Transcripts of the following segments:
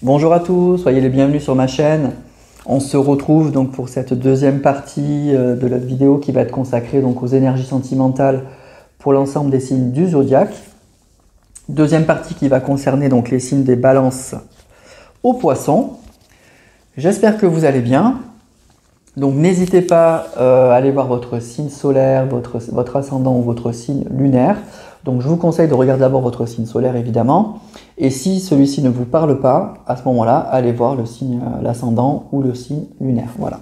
Bonjour à tous, soyez les bienvenus sur ma chaîne. On se retrouve donc pour cette deuxième partie de la vidéo qui va être consacrée donc aux énergies sentimentales pour l'ensemble des signes du zodiaque. Deuxième partie qui va concerner donc les signes des balances aux poissons. J'espère que vous allez bien. Donc n'hésitez pas à aller voir votre signe solaire, votre ascendant ou votre signe lunaire. Donc je vous conseille de regarder d'abord votre signe solaire évidemment. Et si celui-ci ne vous parle pas, à ce moment-là, allez voir le signe, l'ascendant ou le signe lunaire. Voilà.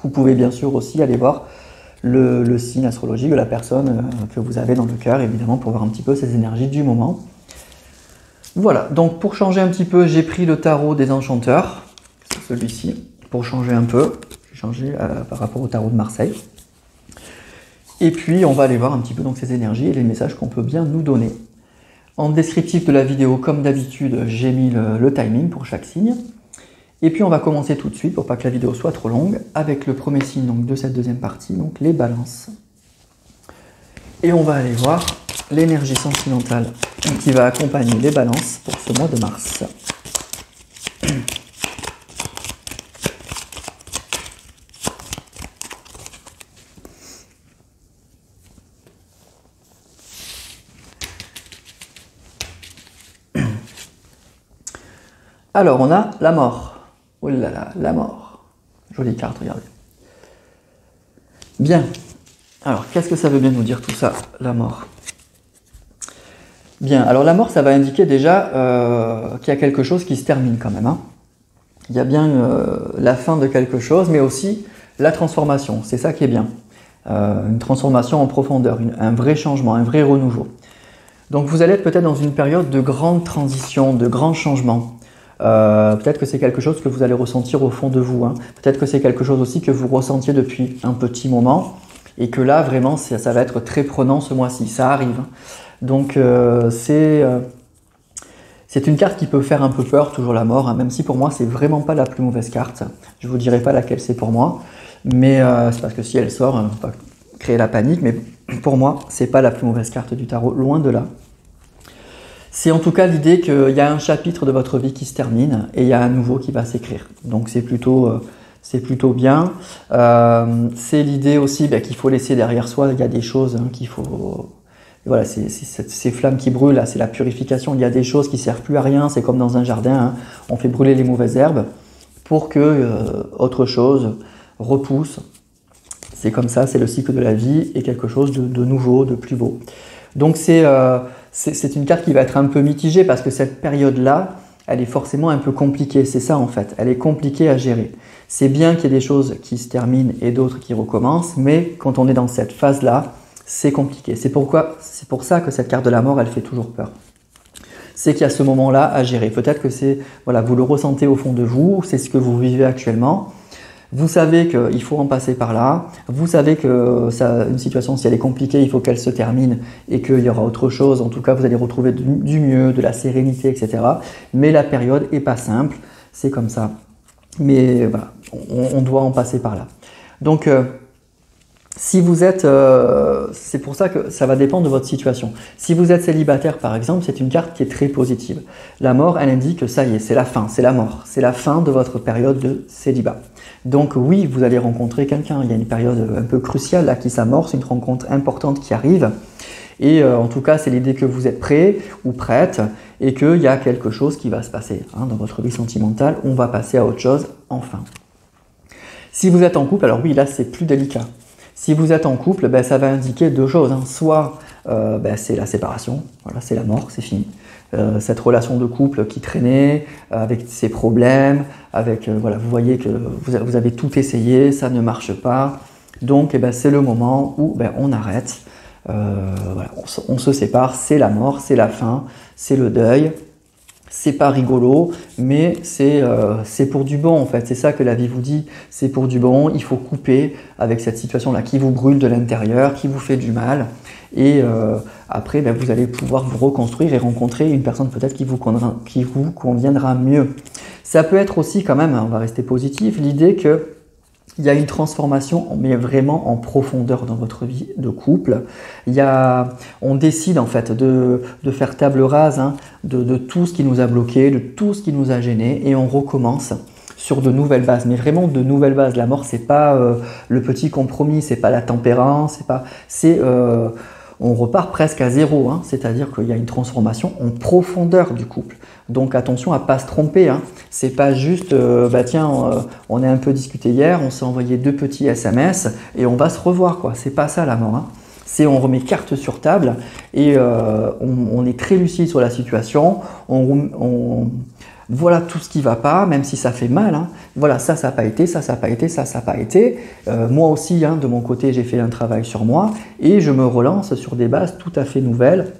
Vous pouvez bien sûr aussi aller voir le signe astrologique de la personne que vous avez dans le cœur, évidemment, pour voir un petit peu ses énergies du moment. Voilà, donc pour changer un petit peu, j'ai pris le tarot des enchanteurs, c'est celui-ci, pour changer un peu. J'ai changé par rapport au tarot de Marseille. Et puis, on va aller voir un petit peu donc ces énergies et les messages qu'on peut bien nous donner. En descriptif de la vidéo, comme d'habitude, j'ai mis le timing pour chaque signe. Et puis, on va commencer tout de suite, pour pas que la vidéo soit trop longue, avec le premier signe donc, de cette deuxième partie, donc les balances. Et on va aller voir l'énergie sentimentale qui va accompagner les balances pour ce mois de mars. Alors, on a la mort. Oh là là, la mort. Jolie carte, regardez. Bien. Alors, qu'est-ce que ça veut bien nous dire tout ça, la mort? Bien, alors la mort, ça va indiquer déjà qu'il y a quelque chose qui se termine quand même. Hein. Il y a bien la fin de quelque chose, mais aussi la transformation. C'est ça qui est bien. Une transformation en profondeur, un vrai changement, un vrai renouveau. Donc, vous allez être peut-être dans une période de grande transition, de grands changements. Peut-être que c'est quelque chose que vous allez ressentir au fond de vous. Hein. Peut-être que c'est quelque chose aussi que vous ressentiez depuis un petit moment et que là, vraiment, ça va être très prenant ce mois-ci. Ça arrive. Donc, c'est une carte qui peut faire un peu peur, toujours la mort, hein, même si pour moi, c'est vraiment pas la plus mauvaise carte. Je vous dirai pas laquelle c'est pour moi, mais c'est parce que si elle sort, on va pas créer la panique, mais pour moi, c'est pas la plus mauvaise carte du tarot, loin de là. C'est en tout cas l'idée qu'il y a un chapitre de votre vie qui se termine et il y a un nouveau qui va s'écrire. Donc c'est plutôt bien. C'est l'idée aussi qu'il faut laisser derrière soi. Il y a des choses qu'il faut... Voilà, ces flammes qui brûlent, c'est la purification. Il y a des choses qui ne servent plus à rien. C'est comme dans un jardin. Hein. On fait brûler les mauvaises herbes pour que autre chose repousse. C'est comme ça, c'est le cycle de la vie et quelque chose de nouveau, de plus beau. Donc c'est une carte qui va être un peu mitigée parce que cette période-là, elle est forcément un peu compliquée. C'est ça en fait, elle est compliquée à gérer. C'est bien qu'il y ait des choses qui se terminent et d'autres qui recommencent, mais quand on est dans cette phase-là, c'est compliqué. C'est pour ça que cette carte de la mort, elle fait toujours peur. C'est qu'il y a ce moment-là à gérer. Peut-être que voilà, vous le ressentez au fond de vous, c'est ce que vous vivez actuellement. Vous savez qu'il faut en passer par là, vous savez que une situation, si elle est compliquée, il faut qu'elle se termine et qu'il y aura autre chose. En tout cas, vous allez retrouver du mieux, de la sérénité, etc. Mais la période n'est pas simple, c'est comme ça. Mais voilà, on doit en passer par là. Donc, si vous êtes, c'est pour ça que ça va dépendre de votre situation. Si vous êtes célibataire par exemple, c'est une carte qui est très positive. La mort, elle indique que ça y est, c'est la fin, c'est la mort, c'est la fin de votre période de célibat. Donc oui, vous allez rencontrer quelqu'un, il y a une période un peu cruciale là qui s'amorce, une rencontre importante qui arrive. Et en tout cas, c'est l'idée que vous êtes prêt ou prête et qu'il y a quelque chose qui va se passer hein, dans votre vie sentimentale. On va passer à autre chose, enfin. Si vous êtes en couple, alors oui, là c'est plus délicat. Si vous êtes en couple, ça va indiquer deux choses. Hein. Soit c'est la séparation, voilà, c'est la mort, c'est fini. Cette relation de couple qui traînait, avec ses problèmes, voilà, vous voyez que vous avez tout essayé, ça ne marche pas. Donc c'est le moment où on arrête, voilà, on se sépare, c'est la mort, c'est la fin, c'est le deuil. C'est pas rigolo, mais c'est pour du bon en fait. C'est ça que la vie vous dit, c'est pour du bon. Il faut couper avec cette situation-là qui vous brûle de l'intérieur, qui vous fait du mal. Et après, vous allez pouvoir vous reconstruire et rencontrer une personne peut-être qui vous conviendra mieux. Ça peut être aussi quand même, on va rester positif, l'idée que il y a une transformation, mais vraiment en profondeur dans votre vie de couple. On décide en fait de faire table rase hein, de tout ce qui nous a bloqué, de tout ce qui nous a gêné, et on recommence sur de nouvelles bases, mais vraiment de nouvelles bases. La mort, c'est pas le petit compromis, c'est pas la tempérance, on repart presque à zéro, hein, c'est-à-dire qu'il y a une transformation en profondeur du couple. Donc attention à pas se tromper, hein. C'est pas juste, on a un peu discuté hier, on s'est envoyé 2 petits SMS et on va se revoir, quoi. C'est pas ça la mort, hein. C'est on remet carte sur table et on est très lucide sur la situation, voilà tout ce qui va pas, même si ça fait mal. Hein. Voilà, ça n'a pas été, ça n'a pas été, ça n'a pas été. Moi aussi, hein, de mon côté, j'ai fait un travail sur moi et je me relance sur des bases tout à fait nouvelles.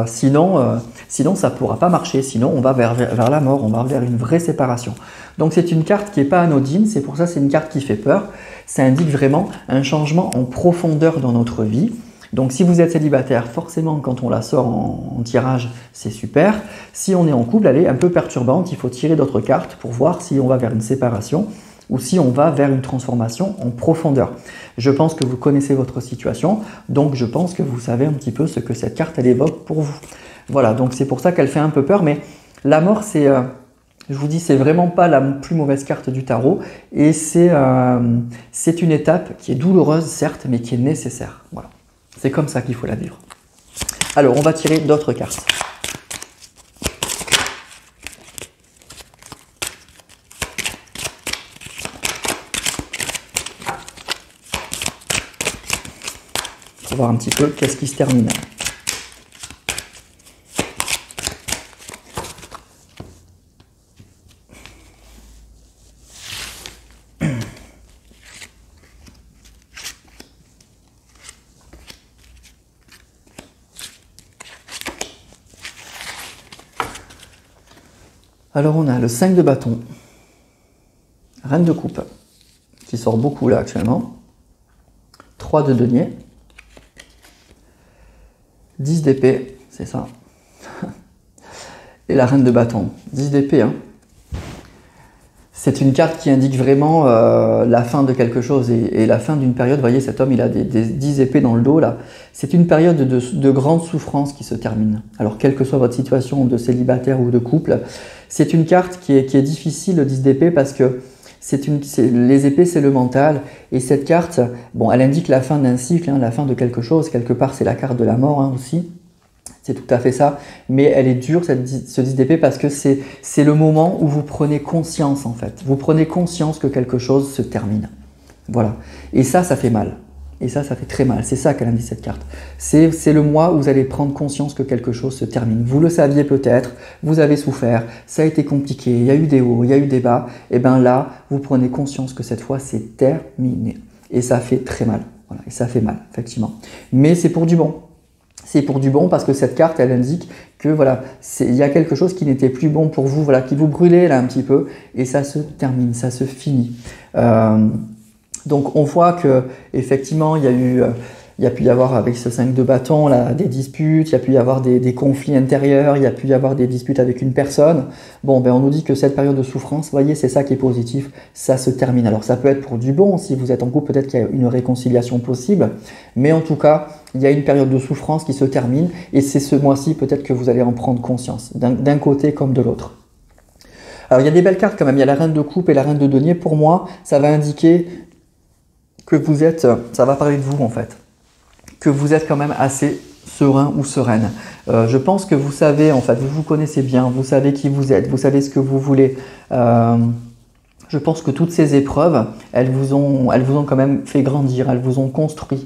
Sinon, ça ne pourra pas marcher. Sinon, on va vers la mort, on va vers une vraie séparation. Donc, c'est une carte qui n'est pas anodine. C'est pour ça que c'est une carte qui fait peur. Ça indique vraiment un changement en profondeur dans notre vie. Donc si vous êtes célibataire, forcément quand on la sort en tirage, c'est super. Si on est en couple, elle est un peu perturbante, il faut tirer d'autres cartes pour voir si on va vers une séparation ou si on va vers une transformation en profondeur. Je pense que vous connaissez votre situation, donc je pense que vous savez un petit peu ce que cette carte elle évoque pour vous. Voilà, donc c'est pour ça qu'elle fait un peu peur, mais la mort c'est... je vous dis, c'est vraiment pas la plus mauvaise carte du tarot et c'est une étape qui est douloureuse certes, mais qui est nécessaire. Voilà. C'est comme ça qu'il faut la vivre. Alors, on va tirer d'autres cartes. Pour voir un petit peu qu'est-ce qui se termine. Alors on a le 5 de bâton, reine de coupe, qui sort beaucoup là actuellement, 3 de denier, 10 d'épée, c'est ça, et la reine de bâton, 10 d'épée. Hein. C'est une carte qui indique vraiment la fin de quelque chose et la fin d'une période. Vous voyez, cet homme, il a des 10 épées dans le dos là. C'est une période de grande souffrance qui se termine. Alors, quelle que soit votre situation de célibataire ou de couple, c'est une carte qui est difficile, le 10 d'épée, parce que les épées, c'est le mental. Et cette carte, bon, elle indique la fin d'un cycle, hein, la fin de quelque chose. Quelque part, c'est la carte de la mort hein, aussi. C'est tout à fait ça, mais elle est dure ce 10 d'épée parce que c'est le moment où vous prenez conscience en fait. Vous prenez conscience que quelque chose se termine. Voilà. Et ça fait mal. Et ça fait très mal. C'est ça qu'elle indique cette carte. C'est le mois où vous allez prendre conscience que quelque chose se termine. Vous le saviez peut-être, vous avez souffert, ça a été compliqué, il y a eu des hauts, il y a eu des bas. Et bien là, vous prenez conscience que cette fois, c'est terminé. Et ça fait très mal. Voilà. Et ça fait mal, effectivement. Mais c'est pour du bon. C'est pour du bon parce que cette carte, elle indique que voilà, il y a quelque chose qui n'était plus bon pour vous, voilà, qui vous brûlait là un petit peu, et ça se termine, ça se finit. Donc on voit que effectivement, il y a pu y avoir avec ce 5 de bâton là, des disputes, il y a pu y avoir des conflits intérieurs, il y a pu y avoir des disputes avec une personne. Bon, ben on nous dit que cette période de souffrance, vous voyez, c'est ça qui est positif, ça se termine. Alors ça peut être pour du bon, si vous êtes en couple, peut-être qu'il y a une réconciliation possible, mais en tout cas, il y a une période de souffrance qui se termine et c'est ce mois-ci peut-être que vous allez en prendre conscience, d'un côté comme de l'autre. Alors il y a des belles cartes quand même, il y a la reine de coupe et la reine de denier. Pour moi, ça va indiquer que vous êtes, ça va parler de vous en fait, que vous êtes quand même assez serein ou sereine. Je pense que vous savez, en fait, vous vous connaissez bien, vous savez qui vous êtes, vous savez ce que vous voulez. Je pense que toutes ces épreuves, elles vous ont quand même fait grandir, elles vous ont construit.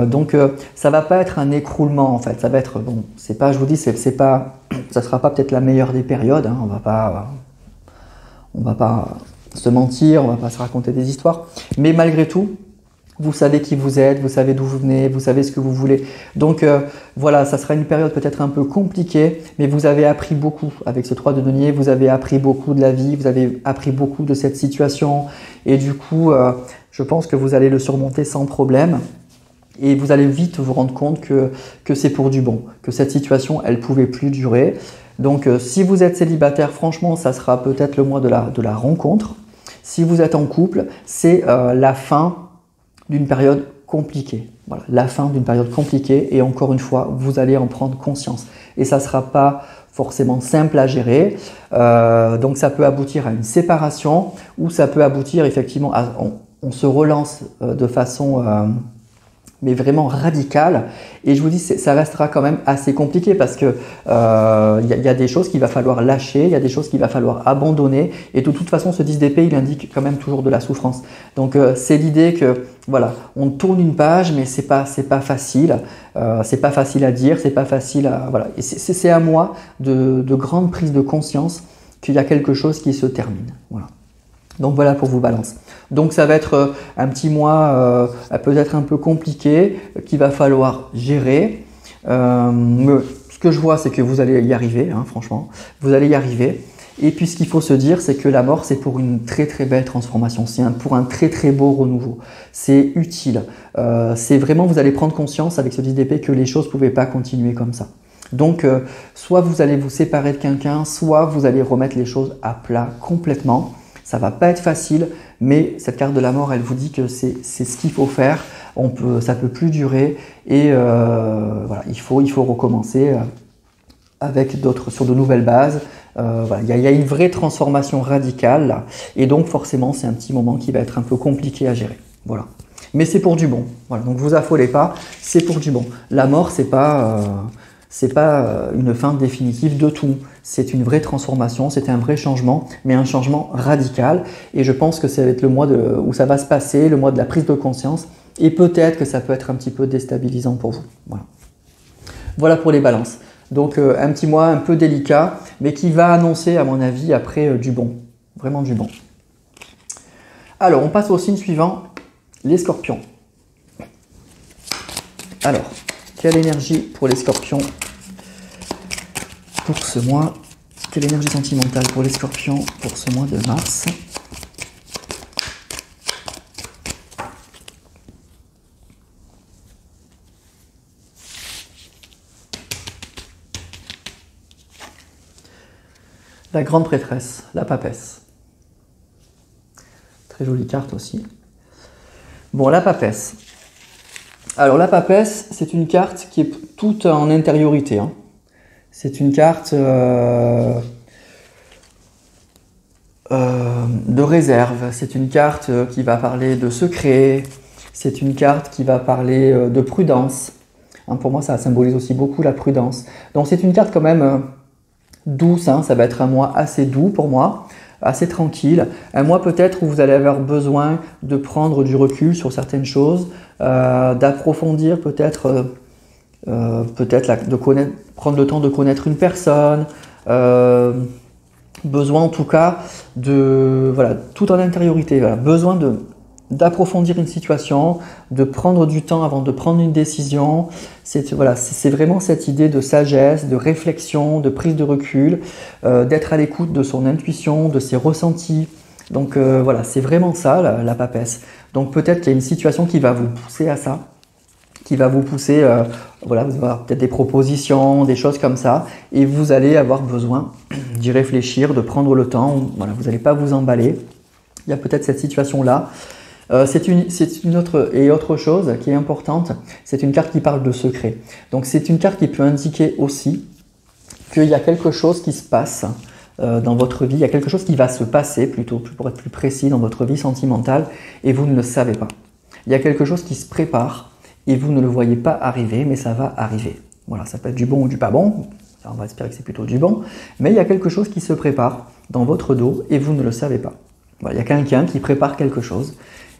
Donc, ça va pas être un écroulement en fait. Ça va être bon. C'est pas, je vous dis, ça sera pas peut-être la meilleure des périodes. Hein, on va pas se mentir, on va pas se raconter des histoires. Mais malgré tout, vous savez qui vous êtes, vous savez d'où vous venez, vous savez ce que vous voulez. Donc voilà, ça sera une période peut-être un peu compliquée, mais vous avez appris beaucoup avec ce 3 de denier, vous avez appris beaucoup de la vie, vous avez appris beaucoup de cette situation et du coup, je pense que vous allez le surmonter sans problème et vous allez vite vous rendre compte que c'est pour du bon, que cette situation, elle pouvait plus durer. Donc si vous êtes célibataire, franchement, ça sera peut-être le mois de la rencontre. Si vous êtes en couple, c'est la fin d'une période compliquée. Voilà, la fin d'une période compliquée et encore une fois, vous allez en prendre conscience. Et ça ne sera pas forcément simple à gérer. Donc ça peut aboutir à une séparation ou ça peut aboutir effectivement à... On se relance de façon... mais vraiment radical. Et je vous dis, ça restera quand même assez compliqué parce que y a des choses qu'il va falloir lâcher, il y a des choses qu'il va falloir abandonner. Et de toute façon, ce 10 d'épée, il indique quand même toujours de la souffrance. Donc c'est l'idée que voilà, on tourne une page, mais c'est pas facile. C'est pas facile à dire, c'est pas facile à voilà. Et c'est à moi de grande prise de conscience qu'il y a quelque chose qui se termine. Voilà. Donc voilà pour vous Balance. Donc ça va être un petit mois peut-être un peu compliqué qu'il va falloir gérer. Ce que je vois, c'est que vous allez y arriver, hein, franchement. Vous allez y arriver. Et puis ce qu'il faut se dire, c'est que la mort, c'est pour une très très belle transformation. C'est pour un très très beau renouveau. C'est utile. C'est vraiment, vous allez prendre conscience avec ce 10 d'épée que les choses ne pouvaient pas continuer comme ça. Donc, soit vous allez vous séparer de quelqu'un, soit vous allez remettre les choses à plat complètement. Ça va pas être facile, mais cette carte de la mort, elle vous dit que c'est ce qu'il faut faire. Ça peut plus durer et voilà, il faut recommencer avec sur de nouvelles bases. Voilà, il y a une vraie transformation radicale là, et donc forcément, c'est un petit moment qui va être un peu compliqué à gérer. Voilà. Mais c'est pour du bon. Voilà, donc vous affolez pas, c'est pour du bon. La mort, c'est pas une fin définitive de tout. C'est une vraie transformation, c'est un vrai changement, mais un changement radical. Et je pense que ça va être le mois où ça va se passer, le mois de la prise de conscience. Et peut-être que ça peut être un petit peu déstabilisant pour vous. Voilà, voilà pour les balances. Donc un petit mois un peu délicat, mais qui va annoncer, à mon avis, après du bon. Vraiment du bon. Alors, on passe au signe suivant, les scorpions. Alors, quelle énergie pour les scorpions pour ce mois? Quelle énergie sentimentale pour les scorpions pour ce mois de mars? La grande prêtresse, la papesse. Très jolie carte aussi. Bon, la papesse. Alors la papesse, c'est une carte qui est toute en intériorité. Hein. C'est une carte de réserve, c'est une carte qui va parler de secret, c'est une carte qui va parler de prudence. Hein, pour moi, ça symbolise aussi beaucoup la prudence. Donc c'est une carte quand même douce, hein, ça va être un mois assez doux pour moi, assez tranquille. Un mois peut-être où vous allez avoir besoin de prendre du recul sur certaines choses, d'approfondir peut-être... prendre le temps de connaître une personne, besoin en tout cas de, voilà, tout en intériorité, voilà, besoin d'approfondir une situation, de prendre du temps avant de prendre une décision. C'est vraiment cette idée de sagesse, de réflexion, de prise de recul, d'être à l'écoute de son intuition, de ses ressentis. Donc voilà, c'est vraiment ça la papesse. Donc peut-être qu'il y a une situation qui va vous pousser à ça, qui va vous pousser, voilà, vous allez avoir peut-être des propositions, des choses comme ça, et vous allez avoir besoin d'y réfléchir, de prendre le temps. Voilà, vous n'allez pas vous emballer. Il y a peut-être cette situation-là. C'est une autre chose qui est importante, c'est une carte qui parle de secret. Donc c'est une carte qui peut indiquer aussi qu'il y a quelque chose qui se passe dans votre vie, il y a quelque chose qui va se passer, plutôt pour être plus précis, dans votre vie sentimentale, et vous ne le savez pas. Il y a quelque chose qui se prépare, et vous ne le voyez pas arriver, mais ça va arriver. Voilà, ça peut être du bon ou du pas bon, on va espérer que c'est plutôt du bon, mais il y a quelque chose qui se prépare dans votre dos et vous ne le savez pas. Voilà, il y a quelqu'un qui prépare quelque chose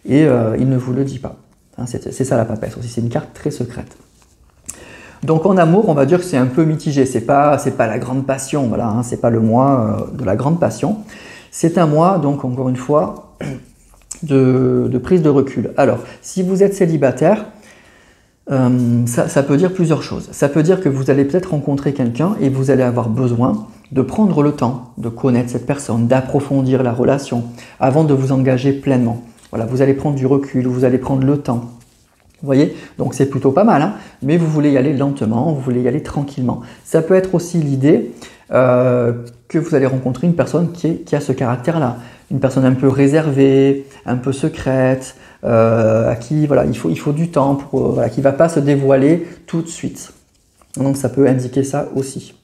et il ne vous le dit pas. Hein, c'est ça la papesse aussi, c'est une carte très secrète. Donc en amour, on va dire que c'est un peu mitigé, c'est pas la grande passion, voilà, hein, c'est pas le mois de la grande passion. C'est un mois, donc encore une fois, de prise de recul. Alors, si vous êtes célibataire, ça peut dire plusieurs choses. Ça peut dire que vous allez peut-être rencontrer quelqu'un et vous allez avoir besoin de prendre le temps de connaître cette personne, d'approfondir la relation avant de vous engager pleinement. Voilà, vous allez prendre du recul, vous allez prendre le temps. Vous voyez, donc c'est plutôt pas mal, hein, mais vous voulez y aller lentement, vous voulez y aller tranquillement. Ça peut être aussi l'idée que vous allez rencontrer une personne qui a ce caractère-là. Une personne un peu réservée, un peu secrète, à qui voilà, il faut du temps, voilà, qui ne va pas se dévoiler tout de suite. Donc ça peut indiquer ça aussi.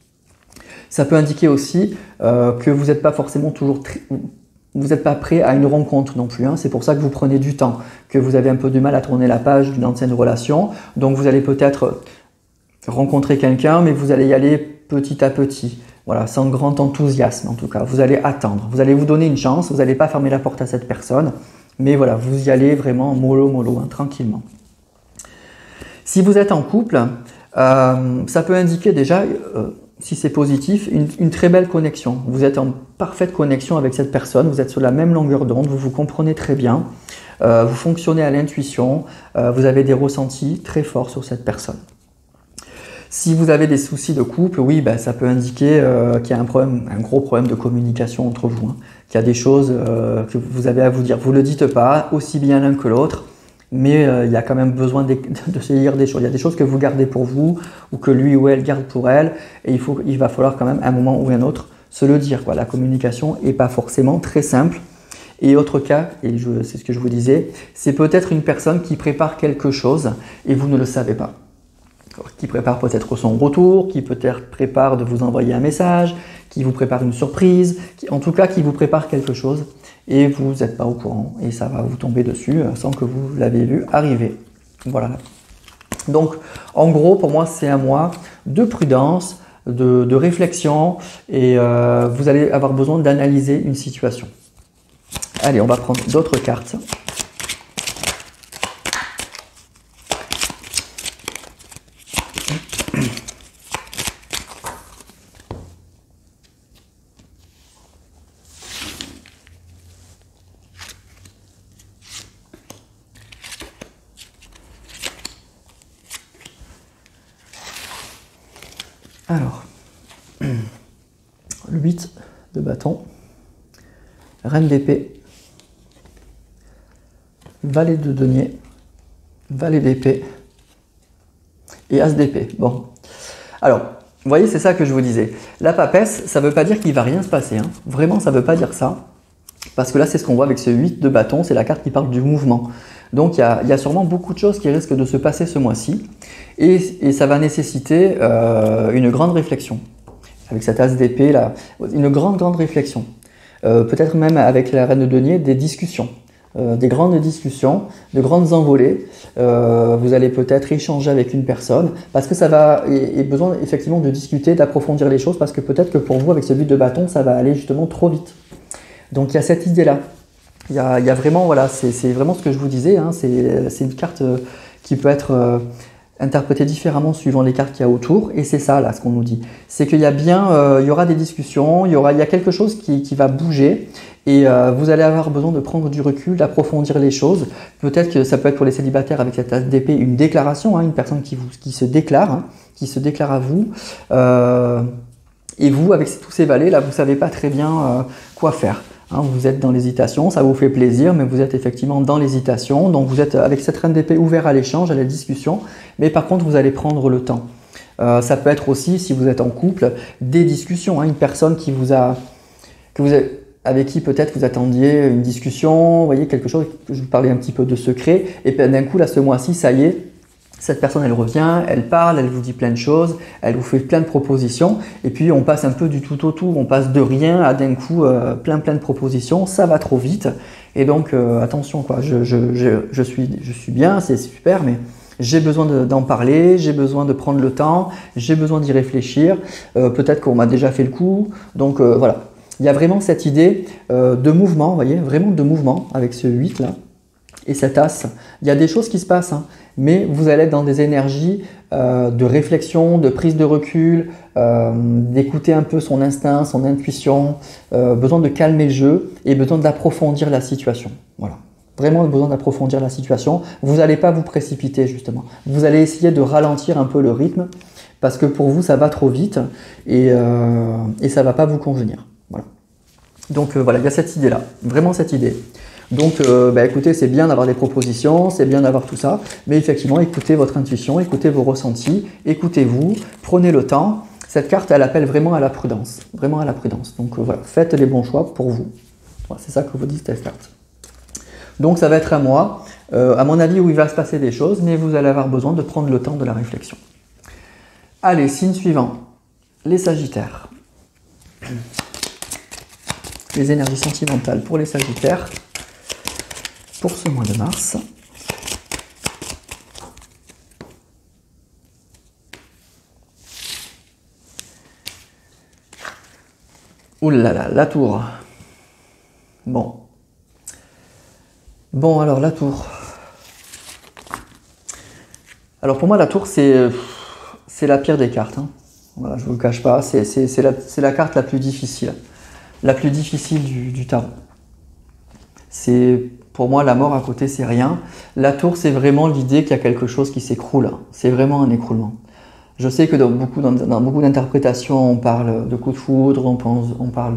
Ça peut indiquer aussi que vous n'êtes pas forcément vous n'êtes pas prêt à une rencontre non plus. Hein. C'est pour ça que vous prenez du temps, que vous avez un peu du mal à tourner la page d'une ancienne relation. Donc vous allez peut-être rencontrer quelqu'un, mais vous allez y aller petit à petit. Voilà, sans grand enthousiasme en tout cas. Vous allez attendre, vous allez vous donner une chance, vous n'allez pas fermer la porte à cette personne, mais voilà, vous y allez vraiment mollo, hein, tranquillement. Si vous êtes en couple, ça peut indiquer déjà, si c'est positif, une très belle connexion. Vous êtes en parfaite connexion avec cette personne, vous êtes sur la même longueur d'onde, vous vous comprenez très bien, vous fonctionnez à l'intuition, vous avez des ressentis très forts sur cette personne. Si vous avez des soucis de couple, oui, ça peut indiquer qu'il y a un gros problème de communication entre vous, hein, qu'il y a des choses que vous avez à vous dire. Vous ne le dites pas, aussi bien l'un que l'autre, mais il y a quand même besoin de se dire des choses. Il y a des choses que vous gardez pour vous ou que lui ou elle garde pour elle, et il va falloir quand même un moment ou un autre se le dire, quoi. La communication n'est pas forcément très simple. Et autre cas, et c'est ce que je vous disais, c'est peut-être une personne qui prépare quelque chose et vous ne le savez pas. Qui prépare peut-être son retour, qui peut-être prépare de vous envoyer un message, qui vous prépare une surprise, en tout cas qui vous prépare quelque chose et vous n'êtes pas au courant et ça va vous tomber dessus sans que vous l'ayez vu arriver. Voilà. Donc en gros pour moi c'est un mois de prudence, de réflexion et vous allez avoir besoin d'analyser une situation. Allez, on va prendre d'autres cartes. Alors, le 8 de bâton, reine d'épée, valet de denier, valet d'épée et as d'épée. Bon, alors, vous voyez, c'est ça que je vous disais. La papesse, ça ne veut pas dire qu'il ne va rien se passer. Hein. Vraiment, ça ne veut pas dire ça. Parce que là, c'est ce qu'on voit avec ce 8 de bâton, c'est la carte qui parle du mouvement. Donc, il y a sûrement beaucoup de choses qui risquent de se passer ce mois-ci. Et ça va nécessiter une grande réflexion. Avec cette as d'épée, là, une grande réflexion. Peut-être même avec la reine de denier, des discussions. Des grandes discussions, de grandes envolées. Vous allez peut-être échanger avec une personne parce que ça va, et besoin effectivement de discuter, d'approfondir les choses parce que peut-être que pour vous, avec ce 8 de bâton, ça va aller justement trop vite. Donc il y a cette idée-là. Il y a vraiment, voilà, c'est vraiment ce que je vous disais, hein, c'est une carte qui peut être interprétée différemment suivant les cartes qu'il y a autour, et c'est ça là ce qu'on nous dit. C'est qu'il y a bien, il y aura des discussions, il y a quelque chose qui va bouger, et vous allez avoir besoin de prendre du recul, d'approfondir les choses. Peut-être que ça peut être pour les célibataires avec cette as d'épée une déclaration, hein, une personne qui se déclare, hein, qui se déclare à vous. Et vous, avec tous ces valets là, vous ne savez pas très bien quoi faire. Hein, vous êtes dans l'hésitation, ça vous fait plaisir, mais vous êtes effectivement dans l'hésitation. Donc vous êtes avec cette reine d'épée ouvert à l'échange, à la discussion, mais par contre vous allez prendre le temps. Ça peut être aussi, si vous êtes en couple, des discussions. Hein, une personne avec qui peut-être vous attendiez une discussion, vous voyez, quelque chose, je vous parlais un petit peu de secret, et puis d'un coup là ce mois-ci, ça y est, cette personne, elle revient, elle parle, elle vous dit plein de choses, elle vous fait plein de propositions, et puis on passe un peu du tout au tout, on passe de rien à d'un coup plein de propositions, ça va trop vite, et donc attention quoi, je suis bien, c'est super, mais j'ai besoin d'en parler, j'ai besoin de prendre le temps, j'ai besoin d'y réfléchir, peut-être qu'on m'a déjà fait le coup, donc voilà. Il y a vraiment cette idée de mouvement, vous voyez, vraiment de mouvement avec ce 8 là. Et cette as, il y a des choses qui se passent, hein, mais vous allez être dans des énergies de réflexion, de prise de recul, d'écouter un peu son instinct, son intuition, besoin de calmer le jeu et besoin d'approfondir la situation. Voilà. Vraiment besoin d'approfondir la situation. Vous n'allez pas vous précipiter justement. Vous allez essayer de ralentir un peu le rythme parce que pour vous ça va trop vite et ça ne va pas vous convenir. Voilà. Donc voilà, il y a cette idée-là, vraiment cette idée. Donc écoutez, c'est bien d'avoir des propositions, c'est bien d'avoir tout ça, mais effectivement écoutez votre intuition, écoutez vos ressentis, écoutez-vous, prenez le temps Cette carte, elle appelle vraiment à la prudence. Vraiment à la prudence. Donc voilà, faites les bons choix pour vous. Voilà, c'est ça que vous dit cette carte. Donc ça va être à moi, à mon avis, où il va se passer des choses, mais vous allez avoir besoin de prendre le temps de la réflexion. Allez, signe suivant, les Sagittaires. Les énergies sentimentales pour les Sagittaires pour ce mois de mars. Ouh là là, la tour. Bon. Bon, alors la tour. Alors pour moi, la tour, c'est la pire des cartes. Hein. Voilà, je ne vous le cache pas, c'est la carte la plus difficile. La plus difficile du tarot. C'est pour moi la mort à côté, c'est rien. La tour, c'est vraiment l'idée qu'il y a quelque chose qui s'écroule. C'est vraiment un écroulement. Je sais que dans beaucoup d'interprétations, on parle de coup de foudre, on parle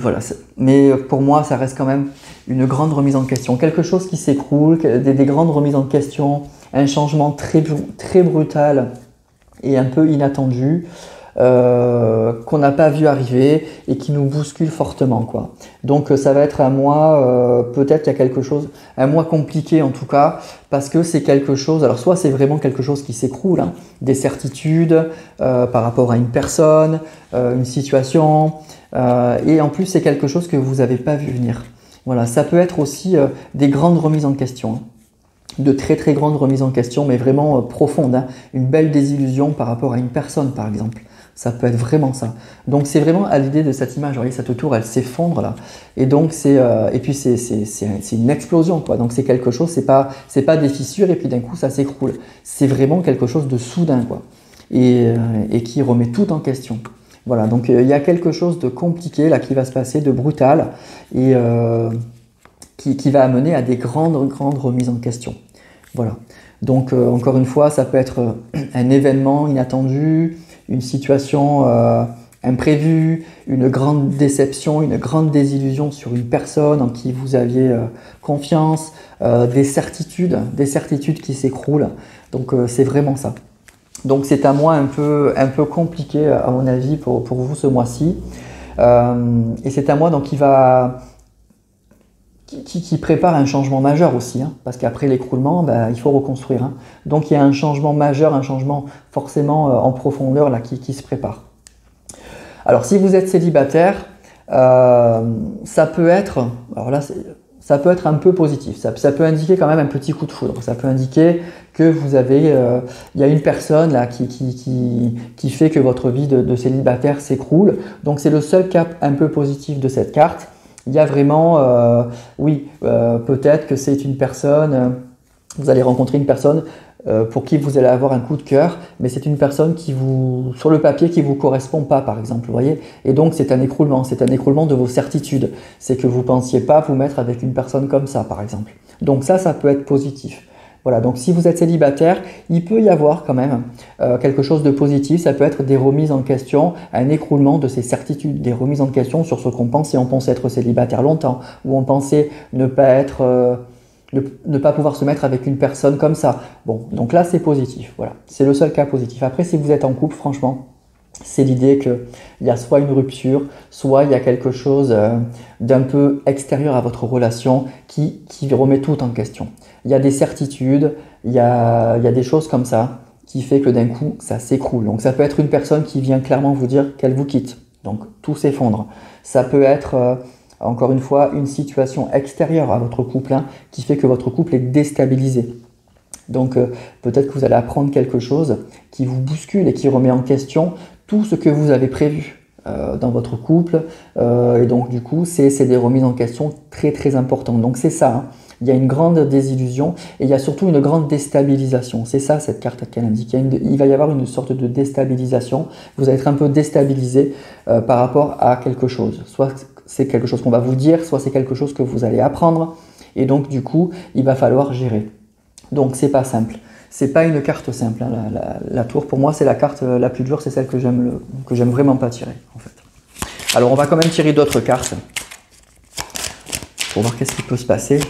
voilà. Mais pour moi, ça reste quand même une grande remise en question. Quelque chose qui s'écroule, des grandes remises en question, un changement très brutal et un peu inattendu. Qu'on n'a pas vu arriver et qui nous bouscule fortement, quoi. Donc ça va être un mois, peut-être qu'il y a quelque chose, un mois compliqué en tout cas, parce que c'est quelque chose, alors soit c'est vraiment quelque chose qui s'écroule, hein, des certitudes par rapport à une personne, une situation, et en plus c'est quelque chose que vous n'avez pas vu venir. Voilà, ça peut être aussi des grandes remises en question, hein. De très très grandes remises en question, mais vraiment profondes, hein. Une belle désillusion par rapport à une personne par exemple. Ça peut être vraiment ça. Donc c'est vraiment à l'idée de cette image. Vous voyez, cette tour, elle s'effondre là. Et donc et puis c'est une explosion, quoi. Donc c'est quelque chose, c'est pas des fissures et puis d'un coup ça s'écroule. C'est vraiment quelque chose de soudain, quoi. Et qui remet tout en question. Voilà. Donc il y a quelque chose de compliqué là qui va se passer, de brutal et qui va amener à des grandes remises en question. Voilà. Donc encore une fois, ça peut être un événement inattendu, une situation imprévue, une grande déception, une grande désillusion sur une personne en qui vous aviez confiance, des certitudes qui s'écroulent. Donc c'est vraiment ça. Donc c'est un mois un peu compliqué à mon avis pour vous ce mois-ci. Et c'est un mois donc qui prépare un changement majeur aussi, hein, parce qu'après l'écroulement, il faut reconstruire. Hein. Donc il y a un changement majeur, un changement forcément en profondeur là, qui se prépare. Alors si vous êtes célibataire, ça peut être, alors là, ça peut être un peu positif, ça peut indiquer quand même un petit coup de foudre, ça peut indiquer que vous avez, il y a une personne là qui fait que votre vie de célibataire s'écroule. Donc c'est le seul cap un peu positif de cette carte. Il y a vraiment, peut-être que c'est une personne, vous allez rencontrer une personne pour qui vous allez avoir un coup de cœur, mais c'est une personne sur le papier, qui vous correspond pas, par exemple, vous voyez. Et donc c'est un écroulement de vos certitudes. C'est que vous pensiez pas vous mettre avec une personne comme ça, par exemple. Donc ça peut être positif. Voilà, donc si vous êtes célibataire, il peut y avoir quand même quelque chose de positif. Ça peut être des remises en question, un écroulement de ces certitudes, des remises en question sur ce qu'on pensait. On pensait être célibataire longtemps, ou on pensait ne pas pouvoir se mettre avec une personne comme ça. Bon, donc là c'est positif, voilà. C'est le seul cas positif. Après, si vous êtes en couple, franchement, c'est l'idée qu'il y a soit une rupture, soit il y a quelque chose d'un peu extérieur à votre relation qui remet tout en question. Il y a des certitudes, il y a des choses comme ça qui fait que d'un coup, ça s'écroule. Donc ça peut être une personne qui vient clairement vous dire qu'elle vous quitte. Donc tout s'effondre. Ça peut être, encore une fois, une situation extérieure à votre couple, hein, qui fait que votre couple est déstabilisé. Donc peut-être que vous allez apprendre quelque chose qui vous bouscule et qui remet en question tout ce que vous avez prévu dans votre couple. Et donc du coup, c'est des remises en question très très importantes. Donc c'est ça, hein. Il y a une grande désillusion et il y a surtout une grande déstabilisation. C'est ça cette carte qu'elle indique. Il va y avoir une sorte de déstabilisation. Vous allez être un peu déstabilisé par rapport à quelque chose. Soit c'est quelque chose qu'on va vous dire, soit c'est quelque chose que vous allez apprendre. Et donc du coup, il va falloir gérer. Donc c'est pas simple. C'est pas une carte simple, hein. La tour, pour moi, c'est la carte la plus dure, c'est celle que j'aime vraiment pas tirer, en fait. Alors on va quand même tirer d'autres cartes pour voir qu'est-ce qui peut se passer.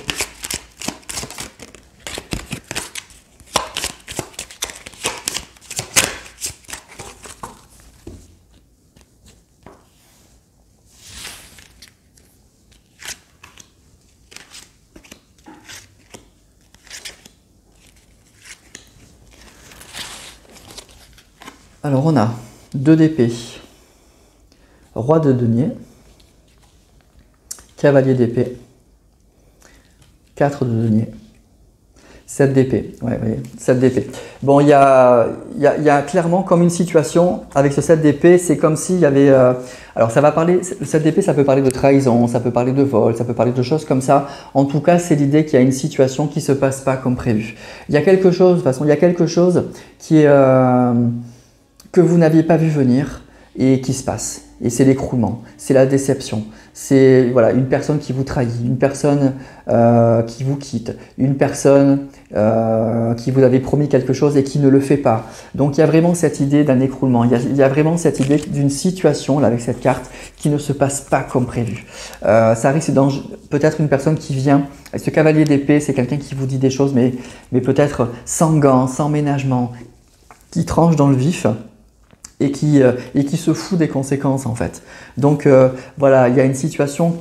Alors on a 2 d'épée, roi de denier, cavalier d'épée, 4 de denier, 7 d'épée. Ouais, oui, 7 d'épée. Bon, il y a clairement comme une situation avec ce 7 d'épée, c'est comme s'il y avait... alors ça va parler, le 7 d'épée, ça peut parler de trahison, ça peut parler de vol, ça peut parler de choses comme ça. En tout cas, c'est l'idée qu'il y a une situation qui se passe pas comme prévu. Il y a quelque chose, de toute façon, il y a quelque chose qui est... que vous n'aviez pas vu venir et qui se passe. Et c'est l'écroulement, c'est la déception, c'est voilà, une personne qui vous trahit, une personne qui vous quitte, une personne qui vous avait promis quelque chose et qui ne le fait pas. Donc il y a vraiment cette idée d'un écroulement, il y a vraiment cette idée d'une situation là, avec cette carte qui ne se passe pas comme prévu. Ça risque peut-être une personne qui vient, avec ce cavalier d'épée, c'est quelqu'un qui vous dit des choses mais peut-être sans gants, sans ménagement, qui tranche dans le vif. Et qui se fout des conséquences en fait. Donc voilà, il y a une situation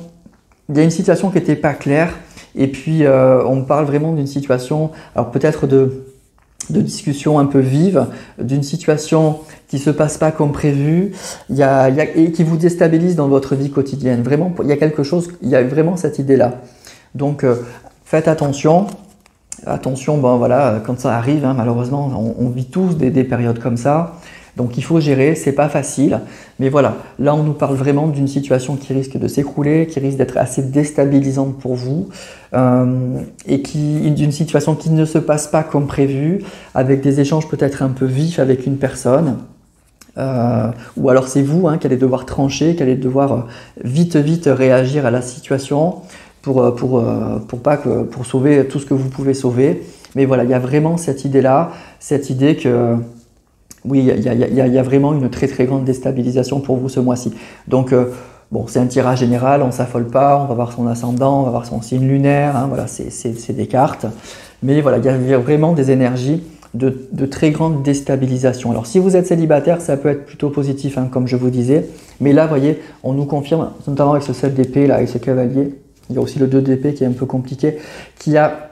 qui n'était pas claire et puis on parle vraiment d'une situation, alors peut-être de discussion un peu vive, d'une situation qui se passe pas comme prévu, et qui vous déstabilise dans votre vie quotidienne. Vraiment, il y a vraiment cette idée-là. Donc faites attention. Attention, bon voilà, quand ça arrive, hein, malheureusement, on vit tous des périodes comme ça. Donc il faut gérer, c'est pas facile, mais voilà, là on nous parle vraiment d'une situation qui risque de s'écrouler, qui risque d'être assez déstabilisante pour vous, et d'une situation qui ne se passe pas comme prévu, avec des échanges peut-être un peu vifs avec une personne, ou alors c'est vous qui allez devoir trancher, qui allez devoir vite réagir à la situation pour sauver tout ce que vous pouvez sauver. Mais voilà, il y a vraiment cette idée-là, cette idée que oui, il y a vraiment une très grande déstabilisation pour vous ce mois-ci. Donc, bon, c'est un tirage général, on ne s'affole pas, on va voir son ascendant, on va voir son signe lunaire, hein, voilà, c'est des cartes. Mais voilà, il y a vraiment des énergies de très grande déstabilisation. Alors, si vous êtes célibataire, ça peut être plutôt positif, hein, comme je vous disais. Mais là, vous voyez, on nous confirme, notamment avec ce 7 d'épée, là, avec ce cavalier, il y a aussi le 2 d'épée qui est un peu compliqué, qui a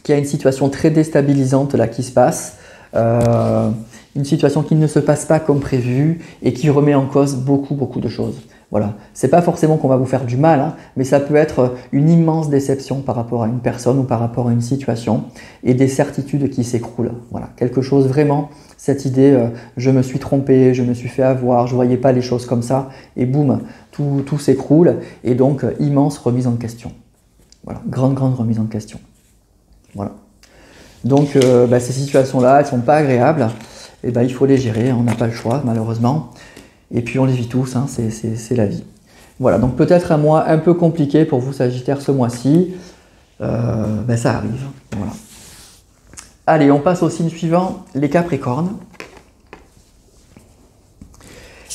une situation très déstabilisante là qui se passe. Une situation qui ne se passe pas comme prévu et qui remet en cause beaucoup de choses. Voilà, c'est pas forcément qu'on va vous faire du mal, hein, mais ça peut être une immense déception par rapport à une personne ou par rapport à une situation et des certitudes qui s'écroulent. Voilà, quelque chose vraiment, cette idée, je me suis trompé, je me suis fait avoir, je voyais pas les choses comme ça et boum, tout s'écroule et donc immense remise en question. Voilà, grande remise en question. Voilà. Donc ces situations-là, elles sont pas agréables. Et il faut les gérer, on n'a pas le choix malheureusement. Et puis on les vit tous, hein, c'est la vie. Voilà, donc peut-être un mois un peu compliqué pour vous Sagittaire ce mois-ci. Ça arrive. Voilà. Allez, on passe au signe suivant, les Capricornes.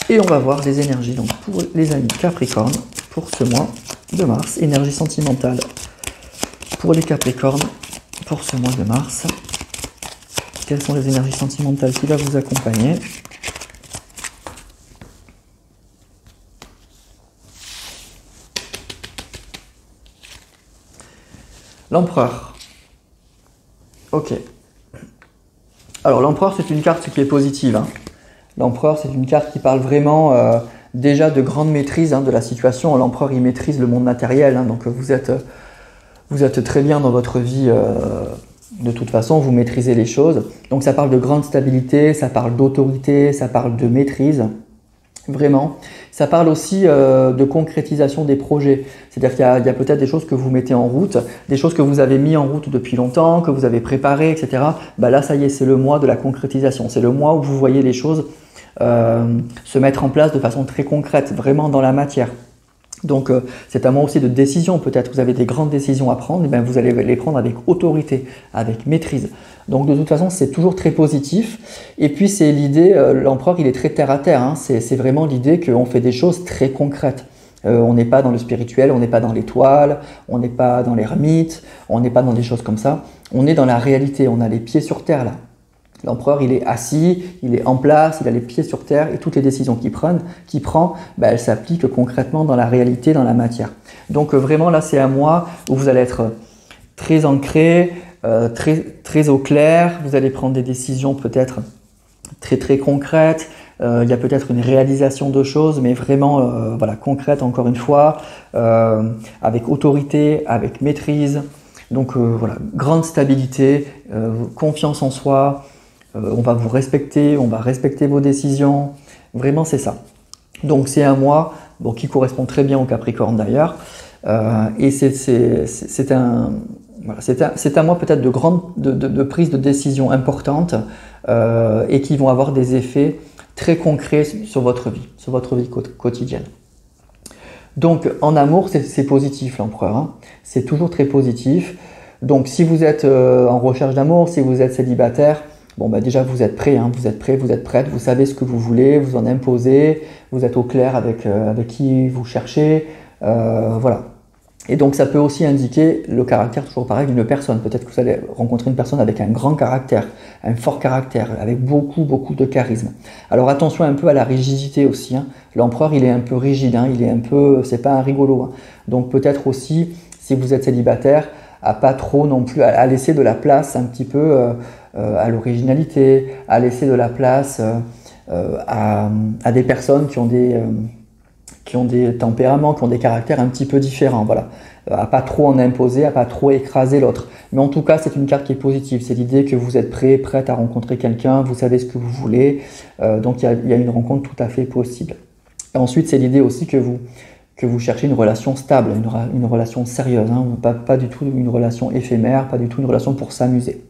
Et on va voir les énergies donc, pour les amis Capricornes pour ce mois de mars. Énergie sentimentale pour les Capricornes pour ce mois de mars. Quelles sont les énergies sentimentales qui vont vous accompagner? L'empereur. Ok. Alors l'empereur, c'est une carte qui est positive. Hein. L'empereur, c'est une carte qui parle vraiment déjà de grande maîtrise de la situation. L'empereur, il maîtrise le monde matériel. Hein, donc vous êtes très bien dans votre vie. De toute façon, vous maîtrisez les choses. Donc ça parle de grande stabilité, ça parle d'autorité, ça parle de maîtrise. Vraiment. Ça parle aussi de concrétisation des projets. C'est-à-dire qu'il y a peut-être des choses que vous mettez en route, des choses que vous avez mis en route depuis longtemps, que vous avez préparées, etc. Là, ça y est, c'est le mois de la concrétisation. C'est le mois où vous voyez les choses se mettre en place de façon très concrète, vraiment dans la matière. Donc c'est un moment aussi de décision, peut-être vous avez des grandes décisions à prendre, et vous allez les prendre avec autorité, avec maîtrise. Donc de toute façon c'est toujours très positif. Et puis c'est l'idée, l'empereur il est très terre à terre, hein. C'est vraiment l'idée qu'on fait des choses très concrètes. On n'est pas dans le spirituel, on n'est pas dans l'étoile, on n'est pas dans l'ermite, on n'est pas dans des choses comme ça. On est dans la réalité, on a les pieds sur terre là. L'empereur, il est assis, il est en place, il a les pieds sur terre et toutes les décisions qu'il prend, elles s'appliquent concrètement dans la réalité, dans la matière. Donc vraiment là, c'est un mois où vous allez être très ancré, très au clair, vous allez prendre des décisions peut-être très concrètes, il y a peut-être une réalisation de choses, mais vraiment voilà, concrète encore une fois, avec autorité, avec maîtrise. Donc voilà, grande stabilité, confiance en soi, on va vous respecter, on va respecter vos décisions. Vraiment, c'est ça. Donc c'est un mois bon, qui correspond très bien au Capricorne d'ailleurs. Et c'est un, voilà, c'est un mois peut-être de prise de décision importante et qui vont avoir des effets très concrets sur votre vie quotidienne. Donc en amour, c'est positif l'empereur, hein. C'est toujours très positif. Donc si vous êtes en recherche d'amour, si vous êtes célibataire, bon bah déjà vous êtes prêt, hein, vous êtes prêt, vous êtes prête, vous savez ce que vous voulez, vous en imposez, vous êtes au clair avec qui vous cherchez, voilà. Et donc ça peut aussi indiquer le caractère, toujours pareil, d'une personne. Peut-être que vous allez rencontrer une personne avec un grand caractère, un fort caractère, avec beaucoup de charisme. Alors attention un peu à la rigidité aussi, hein. L'empereur il est un peu rigide, hein, il est un peu, c'est pas un rigolo, hein. Donc peut-être aussi, si vous êtes célibataire, à pas trop non plus, à laisser de la place un petit peu à l'originalité, à laisser de la place à des personnes qui ont des tempéraments, qui ont des caractères un petit peu différents, voilà. À pas trop en imposer, à pas trop écraser l'autre. Mais en tout cas, c'est une carte qui est positive. C'est l'idée que vous êtes prêt, prête à rencontrer quelqu'un, vous savez ce que vous voulez. Donc il y a une rencontre tout à fait possible. Et ensuite, c'est l'idée aussi que vous cherchez une relation stable, une relation sérieuse, hein, pas du tout une relation éphémère, pas du tout une relation pour s'amuser.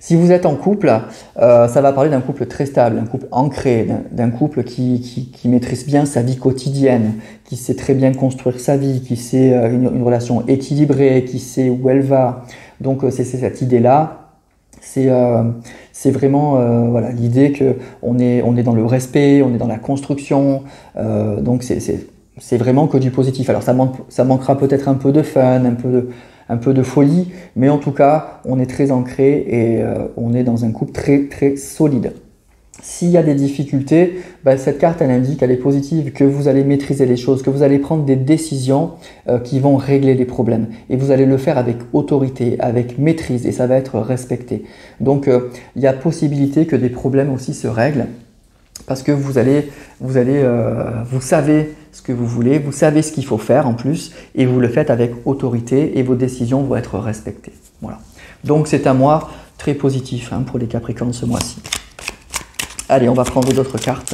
Si vous êtes en couple, ça va parler d'un couple très stable, d'un couple ancré, d'un couple qui maîtrise bien sa vie quotidienne, qui sait très bien construire sa vie, qui sait une relation équilibrée, qui sait où elle va. Donc c'est cette idée-là. C'est vraiment voilà, l'idée qu'on est dans le respect, on est dans la construction. Donc c'est vraiment que du positif. Alors ça manquera peut-être un peu de fun, un peu de folie, mais en tout cas, on est très ancré et on est dans un couple très solide. S'il y a des difficultés, bah, cette carte elle indique qu'elle est positive, que vous allez maîtriser les choses, que vous allez prendre des décisions qui vont régler les problèmes. Et vous allez le faire avec autorité, avec maîtrise, et ça va être respecté. Donc il y a possibilité que des problèmes aussi se règlent. Parce que vous savez ce que vous voulez, vous savez ce qu'il faut faire en plus, et vous le faites avec autorité et vos décisions vont être respectées. Voilà. Donc c'est un mois très positif, hein, pour les Capricornes ce mois-ci. Allez, on va prendre d'autres cartes.